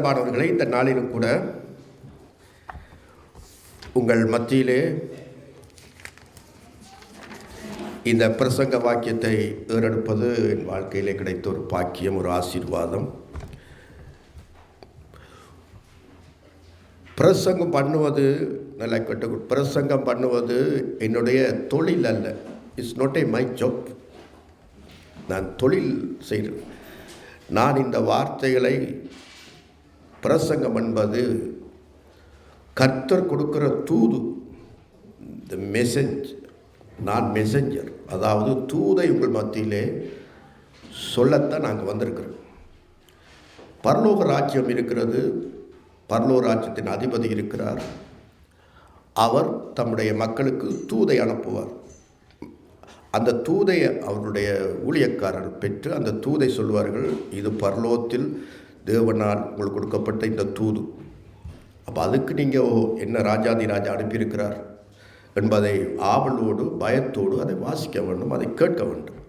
அன்பானவர்களை, இந்த நாளிலும் கூட உங்கள் மத்தியிலே இந்த பிரசங்க வாக்கியத்தை ஏறெடுப்பது என் வாழ்க்கையிலே கிடைத்த ஒரு பாக்கியம், ஒரு ஆசீர்வாதம். பிரசங்கம் பண்ணுவது நல்லா கேட்டு, பிரசங்கம் பண்ணுவது என்னுடைய தொழில் அல்ல. It's not my job. நான் தொழில் செய்கிறேன். நான் இந்த வார்த்தைகளை பிரசங்கம் என்பது கர்த்தர் கொடுக்கிற தூது, த மெசேஜ். நான் மெசஞ்சர், அதாவது தூதை உங்கள் மத்தியிலே சொல்லத்தான் நாங்கள் வந்திருக்கிறோம். பரலோக ராஜ்யம் இருக்கிறது, பரலோக ராஜ்யத்தின் அதிபதி இருக்கிறார். அவர் தம்முடைய மக்களுக்கு தூதை அனுப்புவார். அந்த தூதை அவருடைய ஊழியக்காரர் பெற்று அந்த தூதை சொல்வார்கள், இது பரலோகத்தில் தேவனால் உங்களுக்கு கொடுக்கப்பட்ட இந்த தூது. அப்போ அதுக்கு நீங்கள் என்ன ராஜாதி ராஜா அனுப்பியிருக்கிறார் என்பதை ஆவலோடு பயத்தோடு அதை வாசிக்க வேண்டும், அதை கேட்க வேண்டும்.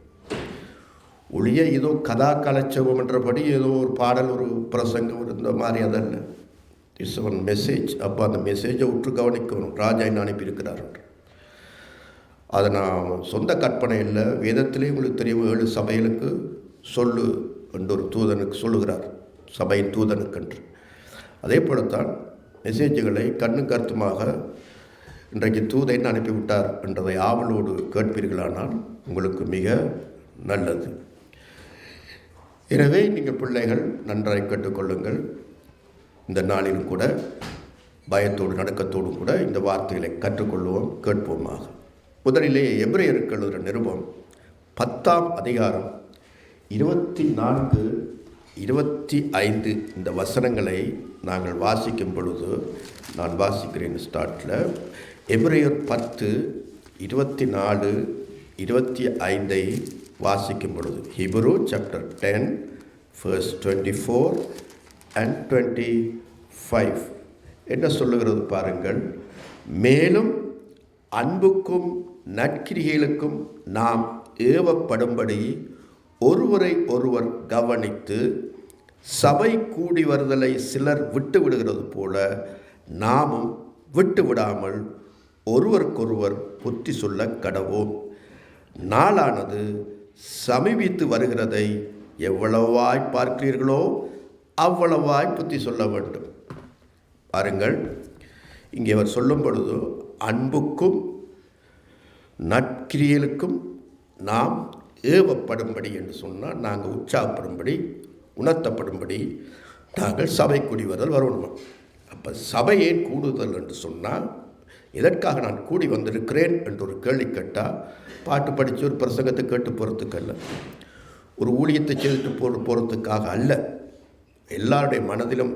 ஒளிய ஏதோ கதா கலைச்சவம் என்றபடி ஏதோ ஒரு பாடல், ஒரு பிரசங்கம் இருந்த மாதிரி அதல்ல. It's one message. அப்போ அந்த மெசேஜை உற்று கவனிக்கணும். ராஜா என்ன அனுப்பியிருக்கிறார் என்று. அதை நான் சொந்த கற்பனை இல்லை, வேதத்திலே உங்களுக்கு தெரியும். 7 சபைகளுக்கு சொல்லு என்று ஒரு தூதனுக்கு சொல்லுகிறார், சபையின் தூதனுக்கென்று. அதே போலத்தான் மெசேஜுகளை கண்ணும் கருத்துமாக இன்றைக்கு தூதை அனுப்பிவிட்டார் என்றதை ஆவலோடு கேட்பீர்களானால் உங்களுக்கு மிக நல்லது. எனவே நீங்கள் பிள்ளைகள் நன்றாய் கேட்டுக்கொள்ளுங்கள். இந்த நாளிலும் கூட பயத்தோடு நடுக்கத்தோடும் கூட இந்த வார்த்தைகளை கற்றுக்கொள்வோம், கேட்போமாக. முதலிலே எபிரேயருக்கு எழுதுகிற நிருபம் 10ஆம் அதிகாரம் 24, 25 இந்த வசனங்களை நாங்கள் வாசிக்கும் பொழுது, நான் வாசிக்கிறேன் ஸ்டார்ட்டில். எபிரேயர் 10, 24, 25 வாசிக்கும் பொழுது, ஹீப்ரூ சாப்டர் 10 verse 24 and 25 என்ன சொல்லுகிறது பாருங்கள். மேலும் அன்புக்கும் நற்கிரிகளுக்கும் நாம் ஏவப்படும்படி ஒருவரை ஒருவர் கவனித்து, சபை கூடி வருதலை சிலர் விட்டு விடுகிறது போல நாமும் விட்டு விடாமல் ஒருவருக்கொருவர் புத்தி சொல்ல கடவோம். நாளானது சமீபித்து வருகிறதை எவ்வளவாய் பார்க்கிறீர்களோ அவ்வளவாய் புத்தி சொல்ல வேண்டும். பாருங்கள், இங்கே அவர் சொல்லும் பொழுது அன்புக்கும் நற்கிரியலுக்கும் நாம் ஏவப்படும்படி என்று சொன்னால், நாங்கள் உற்சாகப்படும்படி, உணர்த்தப்படும்படி நாங்கள் சபை கூடி வருதல் வரணும். அப்போ சபையே கூடுதல் என்று சொன்னால், எதற்காக நான் கூடி வந்திருக்கிறேன் என்று ஒரு கேள்வி கேட்டால், பாட்டு படித்து ஒரு பிரசங்கத்தை கேட்டு போகிறதுக்கு அல்ல, ஒரு ஊழியத்தை செய்துட்டு போகிறதுக்காக அல்ல. எல்லாருடைய மனதிலும்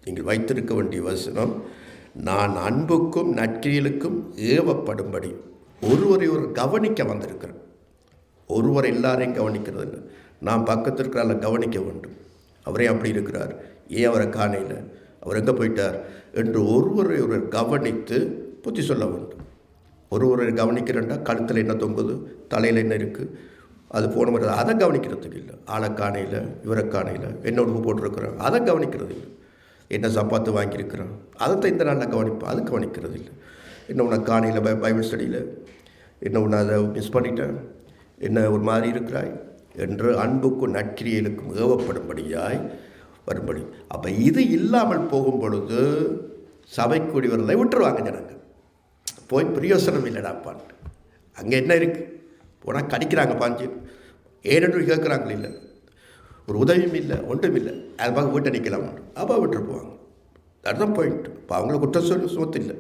நீங்கள் வைத்திருக்க வேண்டிய வசனம், நான் அன்புக்கும் நற்கிரியலுக்கும் ஏவப்படும்படி ஒருவரை ஒரு கவனிக்க வந்திருக்கிறேன். ஒருவர் எல்லாரையும் கவனிக்கிறது இல்லை, நான் பக்கத்தில் இருக்கிறால கவனிக்க வேண்டும். அவரே அப்படி இருக்கிறார், ஏன் அவரை காணையில், அவர் எங்கே போயிட்டார் என்று ஒருவரை ஒருவர் கவனித்து புத்தி சொல்ல வேண்டும். ஒருவரை கவனிக்கிறேன்டா கழுத்தில் என்ன தொங்குது, தலையில் என்ன இருக்குது, அது போன மாதிரி அதை கவனிக்கிறதுக்கு இல்லை. ஆளை காணையில், இவரை காணையில், என்ன உடுப்பு போட்டிருக்கிறோம் அதை கவனிக்கிறது இல்லை. என்ன சப்பாத்து வாங்கியிருக்கிறோம் அதை இந்த நாளில் கவனிப்பேன், அது கவனிக்கிறது இல்லை. என்ன உன்னை காணையில் பைபிள் ஸ்டடியில் என்ன உன்னை அதை மிஸ் பண்ணிட்டேன், என்ன ஒரு மாதிரி இருக்கிறாய் என்று அன்புக்கும் நற்கிரியலுக்கும் ஏவப்படும்படியாய் வரும்படி. அப்போ இது இல்லாமல் போகும் பொழுது சபை கூடி வரலை விட்டுருவாங்க ஜனங்க. போய் பிரயோசனம் இல்லைடாப்பான். அங்கே என்ன இருக்குது, போனால் கடிக்கிறாங்க பாஞ்சு, ஏனென்று கேட்குறாங்களே, இல்லை ஒரு உதவியும் இல்லை, ஒன்றும் இல்லை, அது பார்க்க வீட்டை நிற்கலாம், அப்போ விட்டுட்டு போவாங்க. அதுதான் பாயிண்ட். இப்போ அவங்கள குற்றம் சுமத்து இல்லை,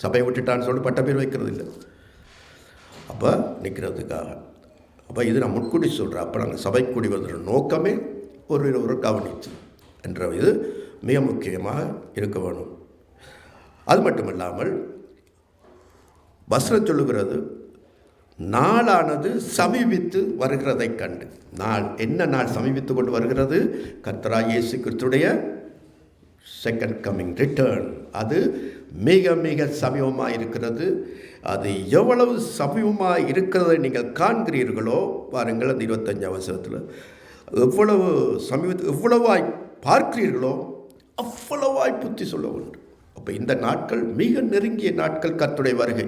சபையை விட்டுட்டான்னு சொல்லி பட்ட பேர் வைக்கிறது இல்லை, அப்போ நிற்கிறதுக்காக. அப்போ இது நான் முன்கூட்டி சொல்கிறேன். அப்போ நாங்கள் சபை கூடி வருகிற நோக்கமே ஒரு கவனித்து என்ற இது மிக முக்கியமாக இருக்க வேணும். அது மட்டும் இல்லாமல் வசனம் சொல்லுகிறது, நாளானது சமீபித்து வருகிறதை கண்டு. என்ன நாள் சமீபித்து கொண்டு வருகிறது? கர்த்தராகிய இயேசு கிறிஸ்துடைய செகண்ட் கம்மிங், ரிட்டர்ன். அது மிக மிக சமீபமாக இருக்கிறது. அது எவ்வளவு சமீபமாக இருக்கிறதை நீங்கள் காண்கிறீர்களோ பாருங்கள், அந்த 25ஆம் வசனத்தில் எவ்வளவு சமீபத்தில் எவ்வளவாய் பார்க்கிறீர்களோ அவ்வளவாய் புத்தி சொல்ல வேண்டும். அப்போ இந்த நாட்கள் மிக நெருங்கிய நாட்கள், கர்த்தருடைய வருகை.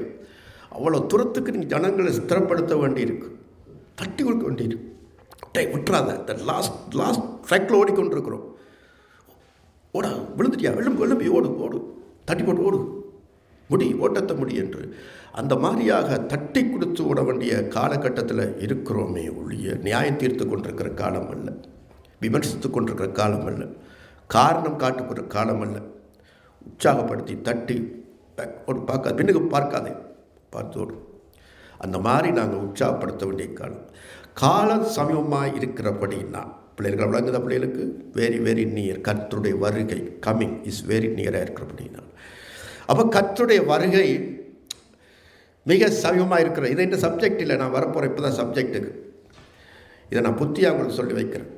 அவ்வளோ தூரத்துக்கு நீங்கள் ஜனங்களை ஸ்திரப்படுத்த வேண்டியிருக்கு, தட்டி கொடுக்க வேண்டியிருக்கு. விட்டுறாத. இந்த லாஸ்ட் ட்ராக்கில் ஓடிக்கொண்டிருக்கிறோம். ஓடா, விழுந்துட்டியா, எழும்பி ஓடு, தட்டி போட்டு ஓடு, ஓட்டத்தை முடி என்று அந்த மாதிரியாக தட்டி கொடுத்து ஓட வேண்டிய காலகட்டத்தில் இருக்கிறோமே ஒழிய நியாயம் தீர்த்து கொண்டிருக்கிற காலம் அல்ல, விமர்சித்து கொண்டிருக்கிற காலம் அல்ல, காரணம் காட்டுக்கிற காலம் அல்ல. உற்சாகப்படுத்தி தட்டி ஒரு பார்க்காது, பின்னுக்கு பார்க்காதே, பார்த்தோடு அந்த மாதிரி நாங்கள் உற்சாகப்படுத்த வேண்டிய காலம் சமயமாக இருக்கிறபடின்னா பிள்ளைகள் வழங்குத பிள்ளைகளுக்கு வெரி வெரி நியர். கர்த்தருடைய வருகை கம்மிங் இஸ் வெரி நியராக இருக்கிறபடினா, அப்போ கர்த்தருடைய வருகை மிக சமயமாக இருக்கிற. இதை இந்த சப்ஜெக்ட் இல்லை, நான் வரப்போகிறேன் இப்போ தான் சப்ஜெக்ட்டுக்கு. இதை நான் புத்தியாக உங்களுக்கு சொல்லி வைக்கிறேன்.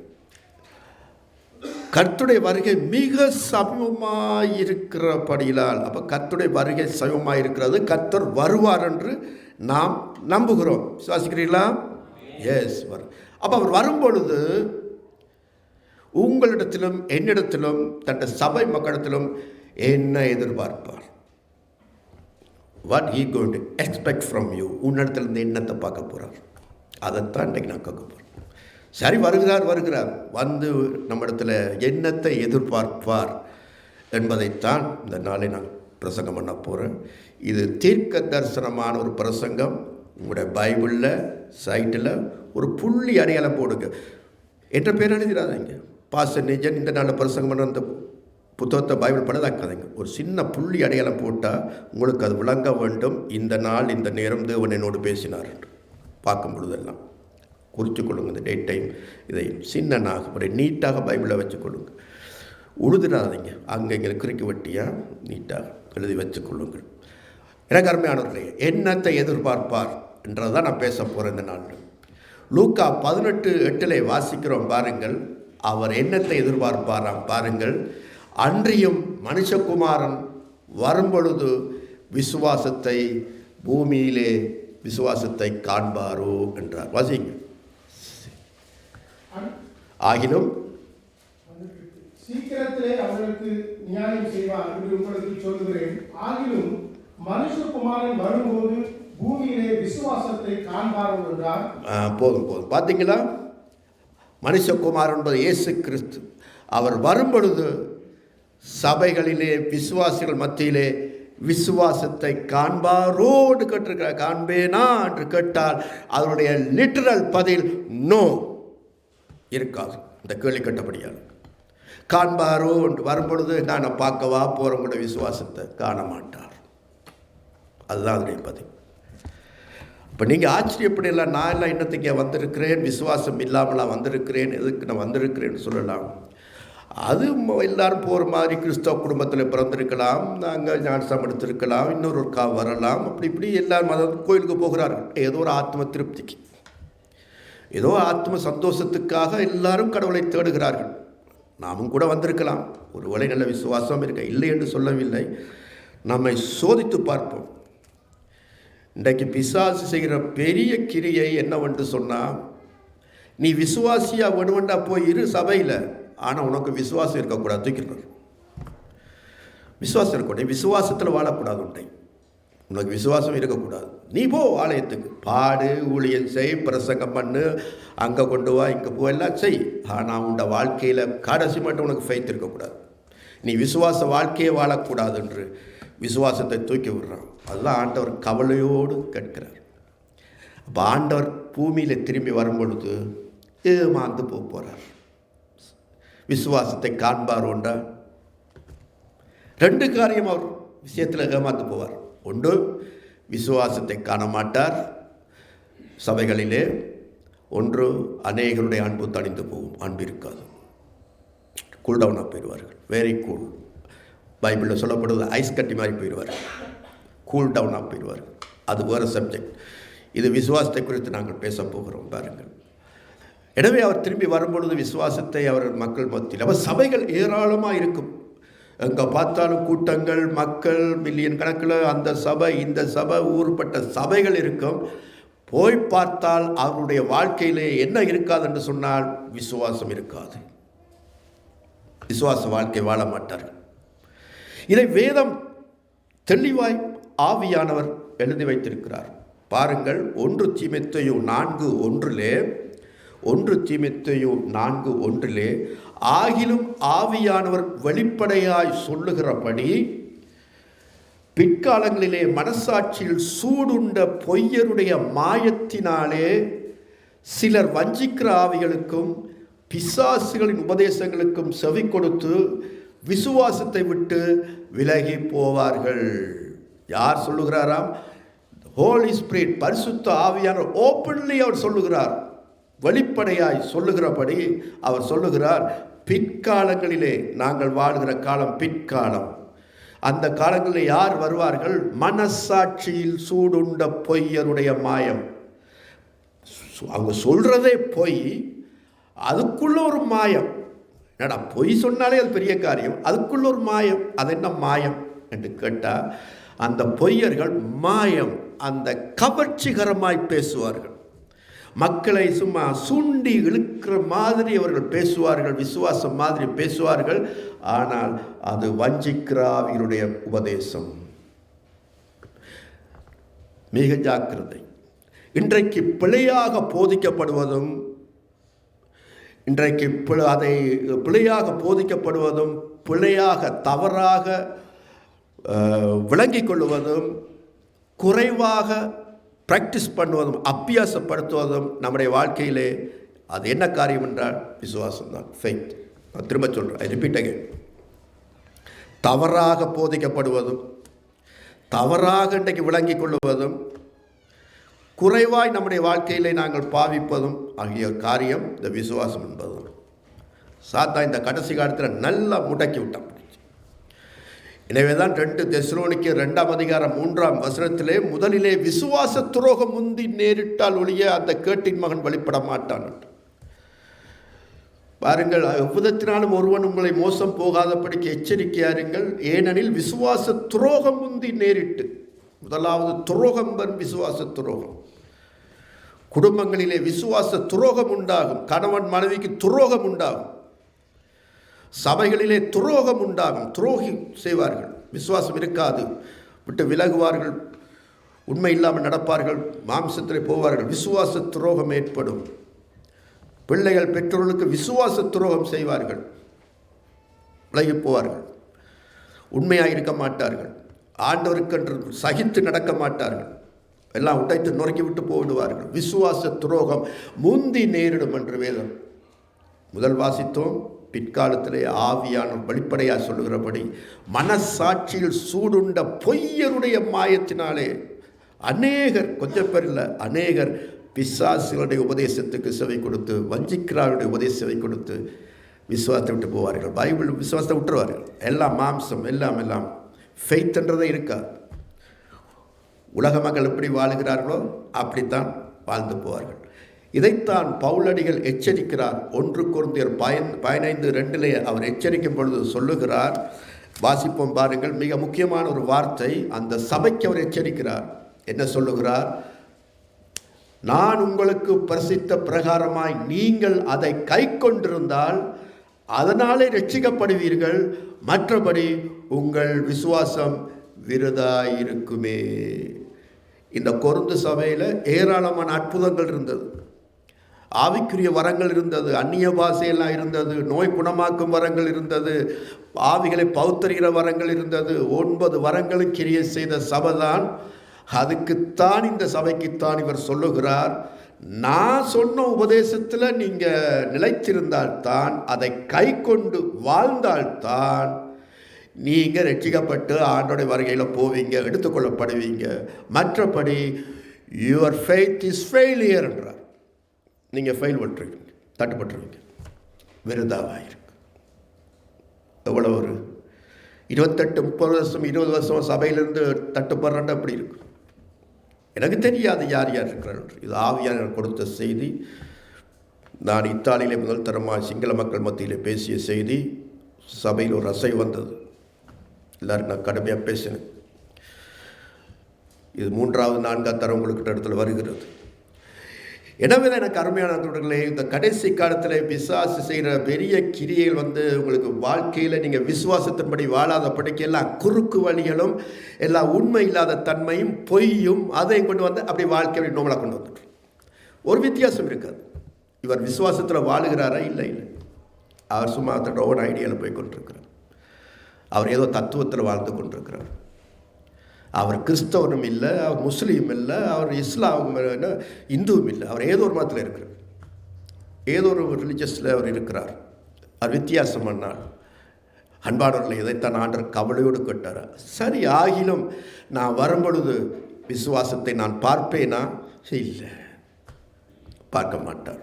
கர்த்தருடைய வருகை மிக சமயமாக இருக்கிறபடியால், அப்போ கர்த்தருடைய வருகை சமயமாக இருக்கிறது. கர்த்தர் வருவார் என்று நாம் நம்புகிறோம். விசுவாசிக்கிறீர்களா? எஸ், வரும். அப்போ அவர் வரும்பொழுது உங்களிடத்திலும் என்னிடத்திலும் தன்னுடைய சபை மக்களிடத்திலும் என்ன எதிர்பார்ப்பார்? What he going to expect from you? உன்னிடத்திலிருந்து என்னத்தை பார்க்க போகிறார்? அதைத்தான் இன்றைக்கு நான் கேட்க போகிறேன். சரி, வருகிறார் வந்து நம்மிடத்தில் என்னத்தை எதிர்பார்ப்பார் என்பதைத்தான் இந்த நாளை நான் பிரசங்கம் பண்ண போகிறேன். இது தீர்க்க தரிசனமான ஒரு பிரசங்கம். உங்களுடைய பைபிளில் சைட்டில் ஒரு புள்ளி அடையாளம் போடுங்க. என்ற பேர் எழுதிடாதீங்க. பாஸ்டர்.Nijen இந்த நாளில் பிரசங்கம் பண்ண அந்த புத்தகத்தை பைபிள் படதாக்காதீங்க. ஒரு சின்ன புள்ளி அடையாளம் போட்டால் உங்களுக்கு அது விளங்க வேண்டும். இந்த நாள் இந்த நேரம் தேவன் என்னோடு பேசினார் என்று பார்க்கும் பொழுதெல்லாம் குறித்து கொள்ளுங்கள். இந்த டேட் டைம் இதை சின்னனாக ஒரு நீட்டாக பைபிளில் வச்சுக்கொள்ளுங்கள். உழுதுடாதீங்க. அங்கே இங்கே கிறுக்கி வட்டியாக நீட்டாக எழுதி வச்சுக்கொள்ளுங்கள். எனக்கு அருமையானவர்களே, என்னத்தை எதிர்பார்ப்பார் என்றதான் நான் பேச போகிறேன் இந்த நாள். லூக்கா 18:8 வாசிக்கிறோம் பாருங்கள். அவர் என்னத்தை எதிர்பார்ப்பாராம் பாருங்கள். அன்றியும் மனுஷகுமாரன் வரும்பொழுது விசுவாசத்தை பூமியிலே விசுவாசத்தை காண்பாரோ என்றார். வாசிங்க. ஆகிலும் சீக்கிரத்திலே அவர்களுக்கு நியாயம் செய்வார் என்று உங்களுக்கு சொல்கிறேன். ஆகிலும் மனுஷகுமாரன் வரும்போது பூமியிலே விசுவாசத்தை காண்பாரோ என்றார். போதும். பார்த்தீங்களா? மனுஷகுமாரன் என்பது இயேசு கிறிஸ்து. அவர் வரும்பொழுது சபைகளிலே விசுவாசிகள் மத்தியிலே விசுவாசத்தை காண்பாரோ என்று கேட்டிருக்கிறார். காண்பேனா என்று கேட்டால் அதனுடைய லிட்டரல் பதில் நோ இருக்காது. இந்த கேள்வி கேட்டபடியால் காண்பாரோ என்று வரும்பொழுது நான் பார்க்கவா போகிறவங்களோட விசுவாசத்தை காண மாட்டார். அதுதான் அதனுடைய பதில். இப்போ நீங்கள் ஆச்சரியப்படலாம். நான் எல்லாம் இன்னத்துக்கு வந்திருக்கிறேன், விசுவாசம் இல்லாமலாம் வந்திருக்கிறேன், எதுக்கு நான் வந்திருக்கிறேன்னு சொல்லலாம். அது எல்லாரும் போகிற மாதிரி கிறிஸ்தவ குடும்பத்தில் பிறந்திருக்கலாம், நாங்கள் ஞானஸ்தானம் எடுத்திருக்கலாம், இன்னொரு வரலாம், இப்படி எல்லாரும் கோயிலுக்கு போகிறார்கள். ஏதோ ஒரு ஆத்ம திருப்திக்கு, ஏதோ ஆத்ம சந்தோஷத்துக்காக எல்லாரும் கடவுளை தேடுகிறார்கள். நாமும் கூட வந்திருக்கலாம். ஒருவேளை நல்ல விசுவாசம் இருக்க, இல்லை என்று சொல்லவில்லை. நம்மை சோதித்து பார்ப்போம். இன்றைக்கு பிசாசு செய்கிற பெரிய கிரியை என்னவென்று சொன்னால், நீ விசுவாசியாக வேணுமெண்டா போய் இரு சபையில், ஆனால் உனக்கு விசுவாசம் இருக்கக்கூடாது. தூக்கிடுறார். விசுவாசம் இருக்கக்கூடாது, விசுவாசத்தில் வாழக்கூடாது. உனக்கு விசுவாசம் இருக்கக்கூடாது. நீ போ ஆலயத்துக்கு, பாடு, ஊழியம் செய், பிரசங்கம் பண்ணு, அங்கே கொண்டு வா, இங்கே போ, எல்லாம் செய். ஆனால் உன்னோட வாழ்க்கையில் கடைசி மட்டும் உனக்கு ஃபெய்த் இருக்கக்கூடாது. நீ விசுவாச வாழ்க்கையே வாழக்கூடாது என்று விசுவாசத்தை தூக்கி விடுறான். அதுதான் ஆண்டவர் கவலையோடு கேட்கிறார். அப்போ ஆண்டவர் பூமியில் திரும்பி வரும்பொழுது ஏமாந்து போகிறார். விசுவாசத்தை காண்பாரோண்டா ரெண்டு காரியம் அவர் விஷயத்தில் ஏமாந்து போவார். ஒன்று, விசுவாசத்தை காண மாட்டார் சபைகளிலே. ஒன்று, அநேகருடைய அன்பு தணிந்து போகும், அன்பு இருக்காது, கூல்டவுனாக போயிடுவார்கள். Very cool. பைபிளில் சொல்லப்படுவது ஐஸ் கட்டி மாதிரி போயிடுவார்கள், கூல் டவுனாக போயிடுவார்கள். அது வேறு சப்ஜெக்ட். இது விசுவாசத்தை குறித்து நாங்கள் பேச போகிறோம் பாருங்கள். எனவே அவர் திரும்பி வரும்பொழுது விசுவாசத்தை அவர் மக்கள் மத்தியில், அவர் சபைகள் ஏராளமாக இருக்கும். எங்கே பார்த்தாலும் கூட்டங்கள், மக்கள், மில்லியன் கணக்கில் அந்த சபை இந்த சபை ஊர்பட்ட சபைகள் இருக்கும். போய் பார்த்தால் அவருடைய வாழ்க்கையிலே என்ன இருக்காது என்று சொன்னால் விசுவாசம் இருக்காது. விசுவாச வாழ்க்கை வாழ மாட்டார்கள். இதை வேதம் தெளிவாய் ஆவியானவர் எழுதி வைத்திருக்கிறார். பாருங்கள், 1 தீமோத்தேயு 4:1 ஆகிலும் ஆவியானவர் வெளிப்படையாய் சொல்லுகிறபடி பிற்காலங்களிலே மனசாட்சியில் சூடுண்ட பொய்யருடைய மாயத்தினாலே சிலர் வஞ்சிக்கிற ஆவிகளுக்கும் பிசாசுகளின் உபதேசங்களுக்கும் செவி கொடுத்து விசுவாசத்தை விட்டு விலகி போவார்கள். யார் சொல்லுகிறாராம்? ஹோலி ஸ்பிரிட், பரிசுத்த ஆவியானவர் ஓப்பன்லி அவர் சொல்லுகிறார். வெளிப்படையாய் சொல்லுகிறபடி அவர் சொல்லுகிறார், பிற்காலங்களிலே, நாங்கள் வாழ்கிற காலம் பிற்காலம், அந்த காலங்களில் யார் வருவார்கள்? மனசாட்சியில் சூடுண்ட பொய்யருடைய மாயம். அவங்க சொல்றதே பொய், அதுக்குள்ள ஒரு மாயம். என்னடா பொய் சொன்னாலே அது பெரிய காரியம், அதுக்குள்ள ஒரு மாயம். அது என்ன மாயம் என்று கேட்டால், அந்த பொய்யர்கள் மாயம், அந்த கவர்ச்சிகரமாய் பேசுவார்கள். மக்களை சும்மா சுண்டி இழுக்கிற மாதிரி அவர்கள் பேசுவார்கள், விசுவாசம் மாதிரி பேசுவார்கள். ஆனால் அது வஞ்சிக்கிற ஆவிகளுடைய உபதேசம். மிக ஜாக்கிரதை. இன்றைக்கு பிழையாக போதிக்கப்படுவதும், இன்றைக்கு அதை பிழையாக போதிக்கப்படுவதும், பிழையாக தவறாக விளங்கிக் கொள்வதும், குறைவாக பிராக்டிஸ் பண்ணுவதும், அபியாசப்படுத்துவதும் நம்முடைய வாழ்க்கையிலே அது என்ன காரியம் என்றால் விசுவாசம்தான், ஃபெய்த். நான் திரும்ப சொல்கிறேன், ஐ ரிப்பீட் அகைன். தவறாக போதிக்கப்படுவதும், தவறாக இன்றைக்கு விளங்கிக் கொள்வதும், குறைவாய் நம்முடைய வாழ்க்கையிலே நாங்கள் பாவிப்பதும் ஆகிய காரியம் இந்த விசுவாசம் என்பதுதான். சாத்தா இந்த கடைசி காலத்தில் நல்லா முடக்கி விட்டான். எனவே தான் 2 தெசலோனிக்கேயர் 2:3 முதலிலே விசுவாச துரோகம் முந்தி நேரிட்டால் ஒழிய அந்த கேட்டின் மகன் வெளிப்பட மாட்டான். பாருங்கள், எவ்விதத்தினாலும் ஒருவன் உங்களை மோசம் போகாதபடிக்கு எச்சரிக்கையாருங்கள். ஏனெனில் விசுவாச துரோகம் முந்தி நேரிட்டு, முதலாவது துரோகம் வரும், விசுவாச துரோகம். குடும்பங்களிலே விசுவாச துரோகம் உண்டாகும், கணவன் மனைவிக்கு துரோகம் உண்டாகும், சபைகளிலே துரோகம் உண்டாகும், துரோகி செய்வார்கள், விசுவாசம் இருக்காது, விட்டு விலகுவார்கள், உண்மை இல்லாமல் நடப்பார்கள், மாம்சத்திலே போவார்கள், விசுவாச துரோகம் ஏற்படும். பிள்ளைகள் பெற்றோர்களுக்கு விசுவாச துரோகம் செய்வார்கள், விலகி போவார்கள், உண்மையாக இருக்க மாட்டார்கள், ஆண்டவருக்கென்று சகித்து நடக்க மாட்டார்கள், எல்லாம் உடைத்து நொறுக்கி விட்டு போயிடுவார்கள். விசுவாச துரோகம் முந்தி நேரிடும் என்று வேதம் முதல் வாசித்தோம். பிற்காலத்திலே ஆவியான வெளிப்படையாக சொல்லுகிறபடி மனசாட்சியில் சூடுண்ட பொய்யருடைய மாயத்தினாலே அநேகர், கொஞ்சம் பேர் இல்லை, அநேகர் பிசாசுகளுடைய உபதேசத்துக்கு செவி கொடுத்து, வஞ்சிக்கிறாருடைய உபதேசத்தை கொடுத்து விசுவாசத்தை விட்டு போவார்கள். பைபிள் விசுவாசத்தை விட்டுருவார்கள். எல்லாம் மாம்சம், எல்லாம் ஃபெய்த்ன்றதே இருக்காது. உலக மக்கள் எப்படி வாழுகிறார்களோ அப்படித்தான் வாழ்ந்து போவார்கள். இதைத்தான் பவுலடிகள் எச்சரிக்கிறார். 1 கொரிந்தியர் 15:2 அவர் எச்சரிக்கும் பொழுது சொல்லுகிறார். வாசிப்போம் பாருங்கள், மிக முக்கியமான ஒரு வார்த்தை. அந்த சபைக்கு அவர் எச்சரிக்கிறார். என்ன சொல்லுகிறார்? நான் உங்களுக்கு பிரசித்த பிரகாரமாய் நீங்கள் அதை கை கொண்டிருந்தால் அதனாலே ரட்சிக்கப்படுவீர்கள், மற்றபடி உங்கள் விசுவாசம் விருதாயிருக்குமே. இந்த கொரிந்து சபையில் ஏராளமான அற்புதங்கள் இருந்தது, ஆவிக்குரிய வரங்கள் இருந்தது, அந்நிய பாஷையெல்லாம் இருந்தது, நோய் குணமாக்கும் வரங்கள் இருந்தது, ஆவிகளை பௌத்தரிகிற வரங்கள் இருந்தது. 9 வரங்களும் கிரியை செய்த சபைதான். அதுக்குத்தான், இந்த சபைக்குத்தான் இவர் சொல்லுகிறார், நான் சொன்ன உபதேசத்தில் நீங்கள் நிலைத்திருந்தால்தான், அதை கை கொண்டு வாழ்ந்தால்தான் நீங்கள் ரட்சிக்கப்பட்டு ஆண்டோடைய வருகையில் போவீங்க, எடுத்துக்கொள்ளப்படுவீங்க. மற்றபடி யுவர் ஃபெய்த் இஸ் ஃபெயிலியர் என்றார். நீங்கள் ஃபெயில் பட்டுருவீங்க, தட்டுப்பட்டுருவீங்க, விருதாவாயிருக்கு. எவ்வளோ ஒரு 28-30 வருஷம் 20 வருஷம் சபையிலிருந்து தட்டுப்படுறாண்டு அப்படி இருக்கு. எனக்கு தெரியாது யார் யார் இருக்கிறார்கள். இது ஆவியார் கொடுத்த செய்தி. நான் இத்தாலியிலே முதல் தரமாக சிங்கள மக்கள் மத்தியிலே பேசிய செய்தி. சபையில் ஒரு அசை வந்தது. எல்லாரும் நான் கடுமையாக பேசினேன். இது 3வது 4வது தரம் உங்களுக்கு இடத்துல வருகிறது. எனவே தான் எனக்கு அருமையானவர்களே, இந்த கடைசி காலத்தில் பிசாசு செய்கிற பெரிய கிரியைகள் உங்களுக்கு வாழ்க்கையில் நீங்கள் விசுவாசத்தின்படி வாழாதபடிக்கு எல்லா குறுக்கு வழிகளும், எல்லா உண்மை இல்லாத தன்மையும், பொய்யும், அதையும் கொண்டு அப்படி வாழ்க்கையை நோமலாக கொண்டு வந்துட்டு ஒரு வித்தியாசம் இருக்காது. இவர் விசுவாசத்தில் வாழுகிறாரா? இல்லை. அவர் சும்மா தன்னோட ஓன் ஐடியாவில் போய் கொண்டிருக்கிறார். அவர் ஏதோ தத்துவத்தில் வாழ்ந்து கொண்டிருக்கிறார். அவர் கிறிஸ்தவனும் இல்லை, அவர் முஸ்லீம் இல்லை, அவர் இஸ்லாம் இந்துவும் இல்லை. அவர் ஏதோ ஒரு மதத்தில் இருக்கிறார், ஏதோ ஒரு ரிலிஜியஸில் அவர் இருக்கிறார். அவர் வித்தியாசம் பண்ணார். அன்பானவர்களை, இதைத்தான் ஆண்டவர் கவலையோடு கேட்டார். சரி, ஆகிலும் நான் வரும்பொழுது விசுவாசத்தை நான் பார்ப்பேனா? இல்லை, பார்க்க மாட்டார்.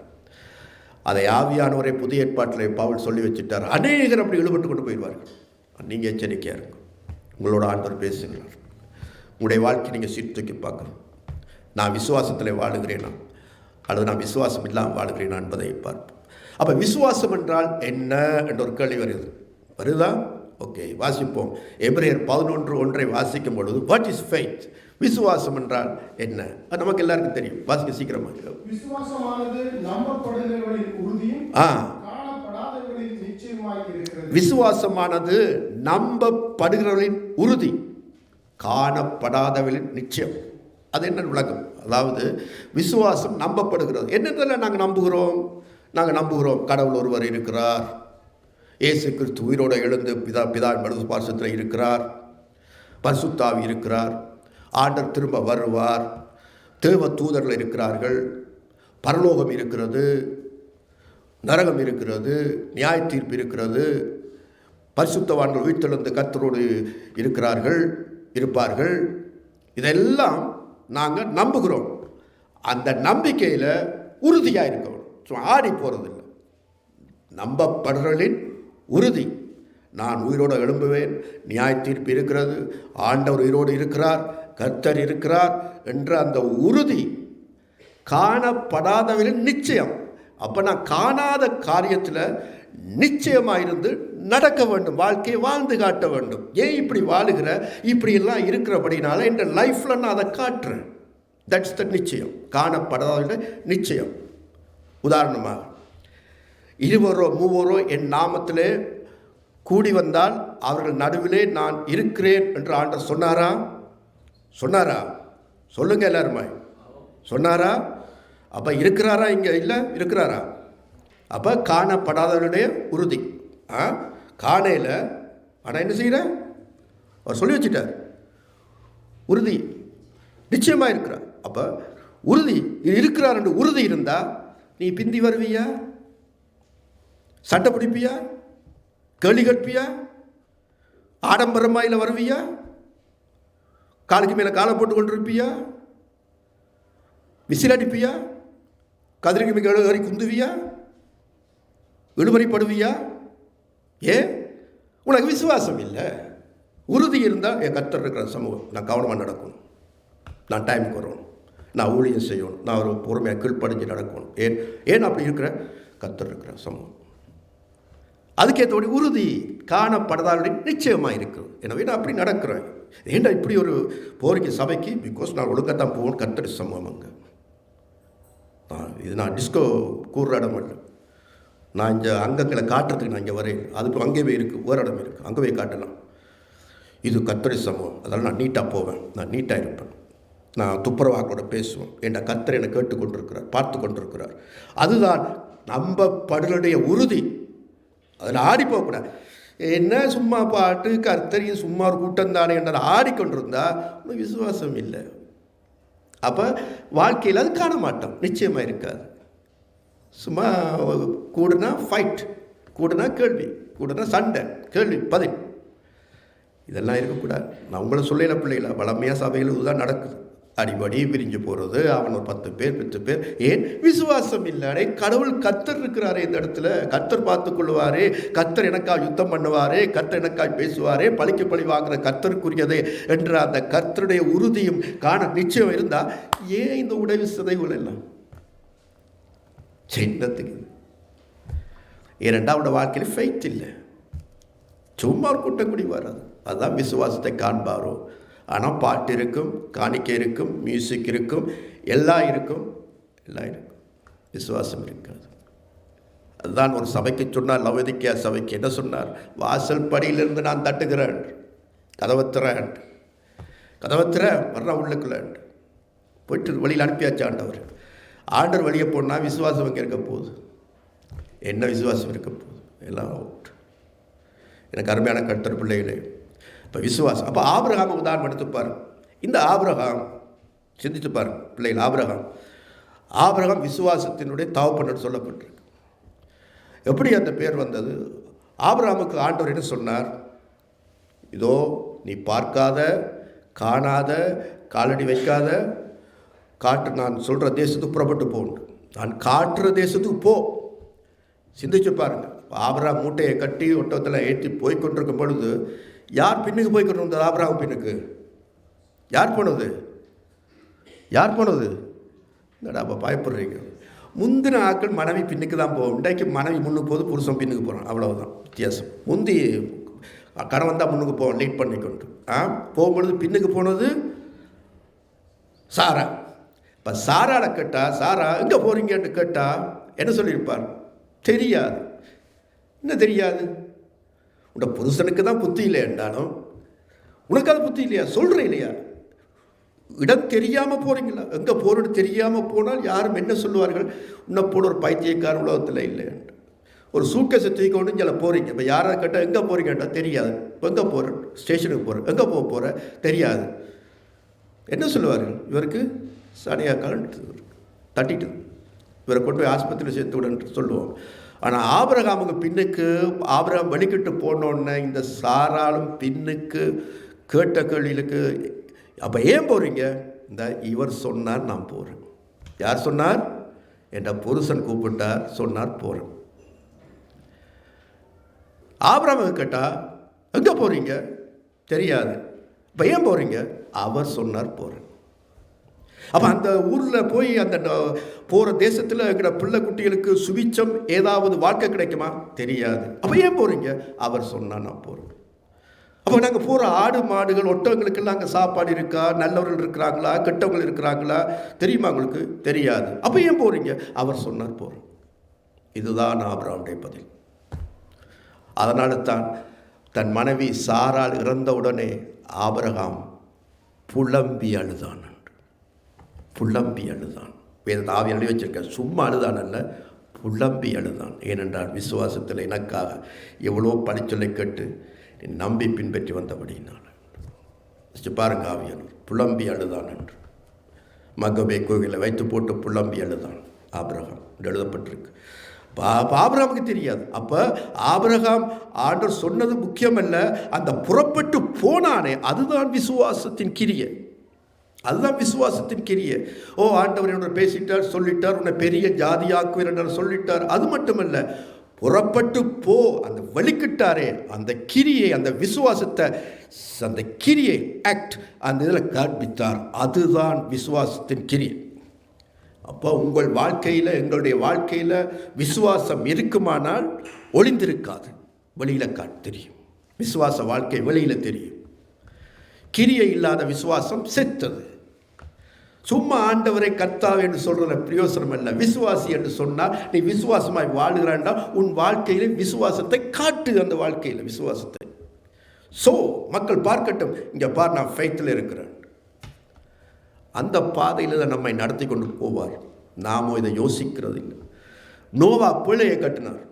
அதை ஆவியானவரை புதிய ஏற்பாட்டில் பவுல் சொல்லி வச்சுட்டார். அநேகர் அப்படி இழுபட்டு கொண்டு போயிடுவார்கள். நீங்கள் எச்சரிக்கையாக இருக்கும். உங்களோட ஆண்டவர் பேசுகிறார். உங்களுடைய வாழ்க்கை நீங்கள் சீர்தூக்கி பார்க்கணும். நான் விசுவாசத்தில் வாழுகிறேனா அல்லது நான் விசுவாசம் இல்லாமல் வாழுகிறேனா என்பதை பார்ப்போம். அப்போ விசுவாசம் என்றால் என்ன என்ற ஒரு கேள்வி வருதா? ஓகே, வாசிப்போம். எபிரேயர் 11:1 வாசிக்கும் பொழுது, வாட் இஸ் ஃபெய்த்? விசுவாசம் என்றால் என்ன? அது நமக்கு எல்லாருக்கும் தெரியும். வாசிக்க சீக்கிரமாக. விசுவாசமானது நம்பப்படுகிறவர்களின் உறுதியும் காணப்படாதவர்களின் நிச்சயமாய் இருக்கிறது. விசுவாசமானது நம்பப்படுகிறவர்களின் உறுதி, காணப்படாதவர்களின் நிச்சயம். அது என்ன விளக்கம்? அதாவது விசுவாசம் நம்பப்படுகிறது. என்னென்னலாம் நாங்கள் நம்புகிறோம்? கடவுள் ஒருவர் இருக்கிறார், இயேசு கிறிஸ்து உயிரோடு எழுந்து பிதா வலது பார்சத்தில் இருக்கிறார், பரிசுத்த ஆவி இருக்கிறார், ஆண்டவர் திரும்ப வருவார், தேவ தூதர்கள் இருக்கிறார்கள், பரலோகம் இருக்கிறது, நரகம் இருக்கிறது, நியாய தீர்ப்பு இருக்கிறது, பரிசுத்தவான்கள் உயிர்த்தெழுந்து கர்த்தரோடு இருப்பார்கள். இதெல்லாம் நாங்கள் நம்புகிறோம். அந்த நம்பிக்கையில் உறுதியாக இருக்கணும். சும்மா ஆடி போகிறதில்லை. நம்பப்படுறலின் உறுதி. நான் உயிரோடு எழும்புவேன், நியாய தீர்ப்பு இருக்கிறது, ஆண்டவர் உயிரோடு இருக்கிறார், கர்த்தர் இருக்கிறார் என்ற அந்த உறுதி. காணப்படாதவரின் நிச்சயம். அப்போ நான் காணாத காரியத்தில் நிச்சயமாக இருந்து நடக்க வேண்டும், வாழ்க்கையை வாழ்ந்து காட்ட வேண்டும். ஏன் இப்படி வாழுகிற, இப்படியெல்லாம் இருக்கிறபடினால இந்த லைஃப்பில் நான் அதை காட்டுறேன். தட்ஸ் த நிச்சயம், காணப்படாத நிச்சயம். உதாரணமாக, 2 3 என் நாமத்திலே கூடி வந்தால் அவர்கள் நடுவிலே நான் இருக்கிறேன் என்று ஆண்டவர் சொன்னாரா? சொல்லுங்க எல்லாருமே. சொன்னாரா? அப்போ இருக்கிறாரா? இங்கே இல்லை, இருக்கிறாரா? அப்போ காணப்படாதவருடைய உறுதி. காணையில் ஆனால் என்ன செய்கிற? அவர் சொல்லி வச்சுட்டார், உறுதி நிச்சயமாக இருக்கிறார். அப்போ உறுதி இருக்கிறார் என்று உறுதி இருந்தால் நீ பிந்தி வருவியா? சட்டை பிடிப்பியா? கேள்வி கற்பியா? ஆடம்பரமாயில் வருவியா? காலுக்கு மேலே காலை போட்டு கொண்டிருப்பியா? விசில் அடிப்பியா? கதிரைக்கு மிக ஏறி குந்துவியா? இழுபறிப்படுவியா? ஏன்? உனக்கு விசுவாசம் இல்லை. உறுதி இருந்தால் என் கர்த்தர் இருக்கிற சமூகம் நான் கவனமாக நடக்கணும், நான் டைமுக்கு வரணும், நான் ஊழியம் செய்யணும், நான் ஒரு பொறுமையாக கீழ்ப்படிஞ்சு நடக்கணும். ஏன் அப்படி இருக்கிற? கர்த்தர் இருக்கிற சமூகம். அதுக்கேற்றபடி உறுதி காணப்படாதவருடைய நிச்சயமாக இருக்குது. எனவே நான் அப்படி நடக்கிறேன். ஏண்டா இப்படி ஒரு போரிக்கை சபைக்கு? பிகாஸ் நான் ஒழுங்காக தான் போகணும். கர்த்தர் சமூகம் அங்கே. இது நான் டிஸ்கோ கூறுற இடம் இல்லை. நான் இங்கே அங்கங்களை காட்டுறதுக்கு நான் இங்கே வரேன். அதுக்கு அங்கே போய் இருக்குது, ஒரு இடம் இருக்குது, அங்கே போய் காட்டலாம். இது கர்த்தர் சமூகம். அதனால் நான் நீட்டாக போவேன், நான் நீட்டாக இருப்பேன், நான் துப்புரவாக்களோட பேசுவேன். ஏண்டா கர்த்தர் என்னை கேட்டுக்கொண்டிருக்கிறார், பார்த்து கொண்டிருக்கிறார். அதுதான் நம்பப்படுடைய உறுதி. அதில் ஆடி போகக்கூடாது. என்ன சும்மா பாட்டு கர்த்தரியும் சும்மா ஒரு கூட்டம் தானே என்ற ஆடிக்கொண்டிருந்தா உனக்கு விசுவாசம் இல்லை. அப்போ வாழ்க்கையில் அது காண மாட்டோம், நிச்சயமாக இருக்காது. சும்மா கூடுனா ஃபைட், கூடுனா கேள்வி, கூடுனா சண்டை, கேள்வி பதில், இதெல்லாம் இருக்கக்கூடாது. நான் உங்களை சொல்லல பிள்ளைகள, வளமையாக சபையில் இதுதான் நடக்குது. அடிபடி பிரிஞ்சு போகிறது, அவன் ஒரு 10 பேர் 10 பேர். ஏன்? விசுவாசம் இல்லை. கடவுள் கர்த்தர் இருக்கிறாரே இந்த இடத்துல, கர்த்தர் பார்த்து கொள்வாரே, கர்த்தர் எனக்காக யுத்தம் பண்ணுவாரே, கர்த்தர் எனக்காக பேசுவாரே, பழிக்கு பழி வாங்குற கர்த்தருக்குரியதே என்ற அந்த கர்த்தருடைய உறுதியும் காண நிச்சயம் இருந்தால் ஏன் இந்த உடல் சிதைவுகள் எல்லாம் சின்னத்துக்கு? ஏனென்றால் அவனோட வாழ்க்கையில் ஃபெய்த் இல்லை. சும்மா ஒரு கூட்டம் கூடி வராது. அதுதான் விசுவாசத்தை காண்பாரோ. ஆனால் பாட்டு இருக்கும், காணிக்கை இருக்கும், மியூசிக் இருக்கும், எல்லாம் இருக்கும். விசுவாசம் இருக்காது. அதுதான் ஒரு சபைக்கு சொன்னார், லவோதிக்கேயா சபைக்கு என்ன சொன்னார்? வாசல் படியிலிருந்து நான் தட்டுகிறேன், கதவத்திறேன், வர்ற உள்ளுக்குள்ளேன். போயிட்டு வழியில் அனுப்பியாச்சு ஆண்டவர். ஆண்டவர் வெளியே போனால் விசுவாசம் எங்கே இருக்க போகுது? என்ன விசுவாசம் இருக்க போகுது? எல்லாம் அவுட். எனக்கு அருமையான கர்த்தர் பிள்ளைகளே, இப்போ விசுவாசம். அப்போ ஆபிரகாம் உதாரணம் எடுத்துப்பார். இந்த ஆபிரகாம் சிந்தித்து பாருங்க பிள்ளைகள். ஆபிரகாம் விசுவாசத்தினுடைய தகப்பன் சொல்லப்பட்டிருக்கு. எப்படி அந்த பேர் வந்தது? ஆபிரகாமுக்கு ஆண்டவர் என்ன சொன்னார்? இதோ நீ பார்க்காத, காணாத, காலடி வைக்காத நான் சொல்கிற தேசத்துக்கு புறப்பட்டு போகணும். நான் காட்டுற தேசத்துக்கு போ. சிந்திச்சு பாருங்க. ஆபிரகாம் மூட்டையை கட்டி ஒட்டத்தில் ஏற்றி போய்கொண்டிருக்கும் பொழுது யார் பின்னுக்கு போய்கொண்டு வந்தது? ஆபிரகாம் பின்னுக்கு யார் போனது? என்னடா அப்போ பயப்படுறீங்க? முந்தின ஆட்கள் மனைவி பின்னுக்கு தான் போகும். இன்றைக்கு மனைவி முன்னுக்கு போகுது, புருஷன் பின்னுக்கு போகிறான். அவ்வளவுதான் வித்தியாசம். முந்தி கணவன் தான் முன்னுக்கு போவான், லீட் பண்ணிக்கொண்டு. போகும்பொழுது பின்னுக்கு போனது சாரா. இப்போ சாரால கேட்டால், சாரா எங்கே போகிறீங்கன்னு கேட்டால் என்ன சொல்லியிருப்பார்? தெரியாது. என்ன தெரியாது? உன்னோட புருஷனுக்கு தான் புத்தி இல்லை என்றாலும் உனக்கு அது புத்தி இல்லையா? சொல்கிறேன் இல்லையா? இடம் தெரியாமல் போகிறீங்களா? எங்கே போகிறோன்னு தெரியாமல் போனால் யாரும் என்ன சொல்லுவார்கள்? உன்னை போட ஒரு பைத்தியக்கார உலகத்தில் இல்லை. ஒரு சூட்கேஸை தூக்கிக்கொண்டு இங்கே போகிறீங்க. இப்போ யாராவது கேட்டால் எங்கே போகிறீங்க கேட்டால் தெரியாது. இப்போ எங்கே போகிறேன்? ஸ்டேஷனுக்கு போகிறேன். எங்கே போகிற தெரியாது. என்ன சொல்லுவார்கள்? இவருக்கு சனியாக்கால் தட்டிட்டு இவரை கொண்டு போய் ஆஸ்பத்திரியில் சேர்த்து விடன்னு சொல்லுவோம். ஆனால் ஆபிரகாமுக்கு பின்னுக்கு ஆபிரகாம் வெளிக்கிட்டு போனோன்னே இந்த சாராலும் பின்னுக்கு கேட்ட கேள்விகளுக்கு அப்போ ஏன் போகிறீங்க? இந்த இவர் சொன்னார் நான் போகிறேன். யார் சொன்னார்? என்ற புருஷன் கூப்பிட்டார், சொன்னார் போகிறேன். ஆபிரகாமுக்கு கேட்டால் எங்கே போகிறீங்க? தெரியாது. இப்போ ஏன் போகிறீங்க? அவர் சொன்னார் போகிறேன். அப்போ அந்த ஊரில் போய் அந்த போகிற தேசத்தில் இருக்கிற பிள்ளை குட்டிகளுக்கு சுபிச்சம் ஏதாவது வாழ்க்கை கிடைக்குமா? தெரியாது. அப்போ ஏன் போகிறீங்க? அவர் சொன்னால் நான் போகிறேன். அப்போ நாங்கள் போகிற ஆடு மாடுகள் ஒட்டகங்களுக்கெல்லாம் அங்கே சாப்பாடு இருக்கா? நல்லவர்கள் இருக்கிறாங்களா? கெட்டவர்கள் இருக்கிறாங்களா? தெரியுமா உங்களுக்கு? தெரியாது. அப்போ ஏன் போகிறீங்க? அவர் சொன்னார் போகிறேன். இதுதான் ஆபிரகாமுடைய பதில். அதனால தான் தன் மனைவி சாராள் இறந்தவுடனே ஆபிரகாம் புலம்பி அழுதான். வேத ஆவி எழுதி வச்சிருக்க. சும்மா அழுதான் அல்ல, புலம்பி அழுதான். ஏனென்றால் விசுவாசத்தில் எனக்காக எவ்வளோ பழிச்சொல்லை கேட்டு நம்பி பின்பற்றி வந்தபடினான். பாருங்க, ஆவியானவர் புலம்பி அழுதான் என்று மக்கபே கோவிலில் வைத்து போட்டு புலம்பி அழுதான் ஆபிரகாம் என்று எழுதப்பட்டிருக்கு. ஆபிரகாமுக்கு தெரியாது. அப்போ ஆபிரகாம் ஆண்டவர் சொன்னது முக்கியமல்ல, அந்த புறப்பட்டு போனானே அதுதான் விசுவாசத்தின் கிரியை. ஓ ஆண்டவர் என்னோட பேசிட்டார், சொல்லிட்டார், உன்னை பெரிய ஜாதியாக்குவேன் என்று சொல்லிட்டார். அது மட்டுமல்ல, புறப்பட்டு போ, அந்த வலிக்கிட்டாரே அந்த கிரியை, அந்த விசுவாசத்தை, அந்த கிரியை ஆக்ட் அந்த இதில் காண்பித்தார். அதுதான் விசுவாசத்தின் கிரியை. அப்போ உங்கள் வாழ்க்கையில், எங்களுடைய வாழ்க்கையில் விசுவாசம் இருக்குமானால் ஒளிந்திருக்காது, வெளியில் தெரியும். விசுவாச வாழ்க்கை வெளியில் தெரியும். கிரியை இல்லாத விசுவாசம் செத்தது. சும்மா ஆண்டவரை கர்த்தாவே என்று சொல்கிற பிரயோசனம் அல்ல. விசுவாசி என்று சொன்னால் நீ விசுவாசமாய் வாழுகிறாண்டா, உன் வாழ்க்கையில் விசுவாசத்தை காட்டு. அந்த வாழ்க்கையில் விசுவாசத்தை மக்கள் பார்க்கட்டும், இங்கே பார் நான் ஃபெய்த்தில் இருக்கிறேன். அந்த பாதையில் தான் நம்மை நடத்தி கொண்டு போவார். நாமோ இதை யோசிக்கிறது இல்லை. நோவா பிழையை கட்டினார்.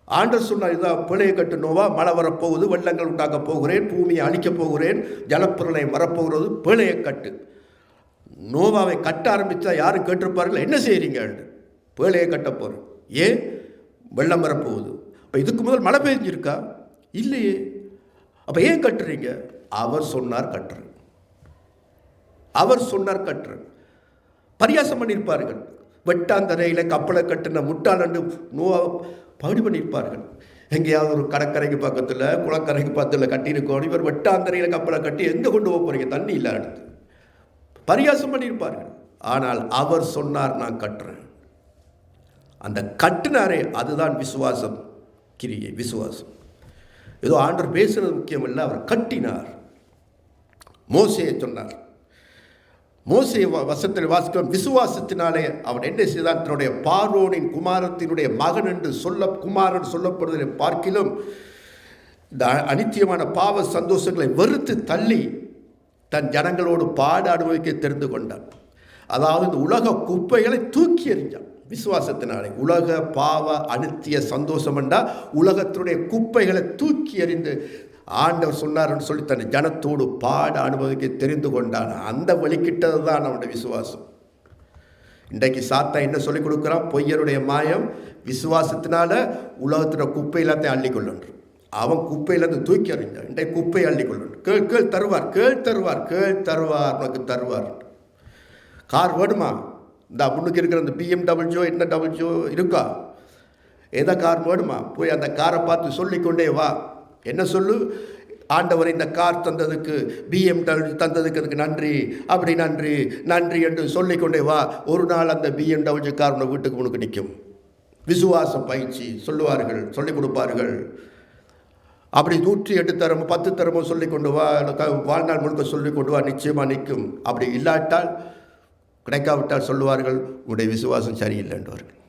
ஆண்டவர் சொன்னார், இதான் பிழையை கட்டு நோவா, மழை வரப்போகுது, வெள்ளங்கள் உண்டாக்க போகிறேன், பூமியை அழிக்கப் போகிறேன், ஜலப்பிரளயம் வரப்போகிறது, பிழையை கட்டு. நோவாவை கட்ட ஆரம்பித்தா யாரும் கேட்டிருப்பார்கள், என்ன செய்கிறீங்க? பிழையை கட்ட போகிறேன். ஏன்? வெள்ளம் வரப்போகுது. இப்போ இதுக்கு முதல் மழை பெஞ்சிருக்கா? இல்லையே. அப்போ ஏன் கட்டுறீங்க? அவர் சொன்னார் கட்டுறேன். பரியாசம் பண்ணியிருப்பார்கள். வெட்டாந்தரையில் கப்பலை கட்டின முட்டாளண்டு நோவா பகுதி பண்ணியிருப்பார்கள். எங்கேயாவது ஒரு கடற்கரைக்கு பக்கத்தில், குளக்கரைக்கு பக்கத்தில் கட்டியிருக்கோம். இவர் வெட்டாந்தரையில் கப்பலை கட்டி எங்கே கொண்டு போக போகிறீங்க? தண்ணி இல்லை. அடுத்து பரியாசம் பண்ணியிருப்பார்கள். ஆனால் அவர் சொன்னார் நான் கட்டுறேன். அந்த கட்டினாரே அதுதான் விசுவாசம் கிரியை. விசுவாசம் ஏதோ ஆண்டவர் பேசுறது முக்கியம் இல்லை, அவர் கட்டினார். மோசேயை சொன்னார், மோசே வசத்தில் வாசிக்கிறோம், விசுவாசத்தினாலே அவன் என்ன செய்தான்? தன்னுடைய பார்வோனின் குமாரத்தினுடைய மகன் என்று குமாரன் சொல்லப்படுவதை பார்க்கிலும் இந்த அனித்தியமான பாவ சந்தோஷங்களை வெறுத்து தள்ளி தன் ஜனங்களோடு பாட அனுபவிக்க தெரிந்து கொண்டான். அதாவது இந்த உலக குப்பைகளை தூக்கி எறிஞ்சான் விசுவாசத்தினாலே. உலக பாவ அனித்திய சந்தோஷம் என்றால் உலகத்தினுடைய குப்பைகளை தூக்கி எறிந்து ஆண்டவர் சொன்னார்னு சொல்லி தன் ஜனத்தோடு பாட அனுபவிக்க தெரிந்து கொண்டான். அந்த வழிகிட்டது தான் அவனுடைய விசுவாசம். இன்றைக்கு சாத்தா என்ன சொல்லிக் கொடுக்குறான்? பொய்யருடைய மாயம். விசுவாசத்தினால உலகத்தின குப்பை எல்லாத்தையும் அள்ளிக்கொள்ளன்று. அவன் குப்பையிலேருந்து தூக்கி அறிஞ்சான். இன்றைக்கு குப்பையை அள்ளிக்கொள்ளன்று. கேள் தருவார், உனக்கு தருவார். கார் வேணுமா? இந்த முன்னுக்கு இருக்கிற அந்த BMW என்ன டபிள்யூ இருக்கா? எதை கார் வேணுமா? போய் அந்த காரை பார்த்து சொல்லிக்கொண்டே வா. என்ன சொல்லு? ஆண்டவர் இந்த கார் தந்ததுக்கு, BMW தந்ததுக்கு அதுக்கு நன்றி, அப்படி நன்றி நன்றி என்று சொல்லிக்கொண்டே வா. ஒரு நாள் அந்த BMW கார் உன வீட்டுக்கு உனக்கு நிற்கும். விசுவாசம் பயிற்சி சொல்லுவார்கள், சொல்லிக் கொடுப்பார்கள். அப்படி 108 தரமோ 10 தரமோ சொல்லிக் கொண்டு வா, வாழ்நாள் முழுக்க சொல்லிக் கொண்டு வா, நிச்சயமாக நிற்கும். அப்படி இல்லாட்டால், கிடைக்காவிட்டால் சொல்லுவார்கள், உன்னுடைய விசுவாசம் சரியில்லை என்றார்கள்.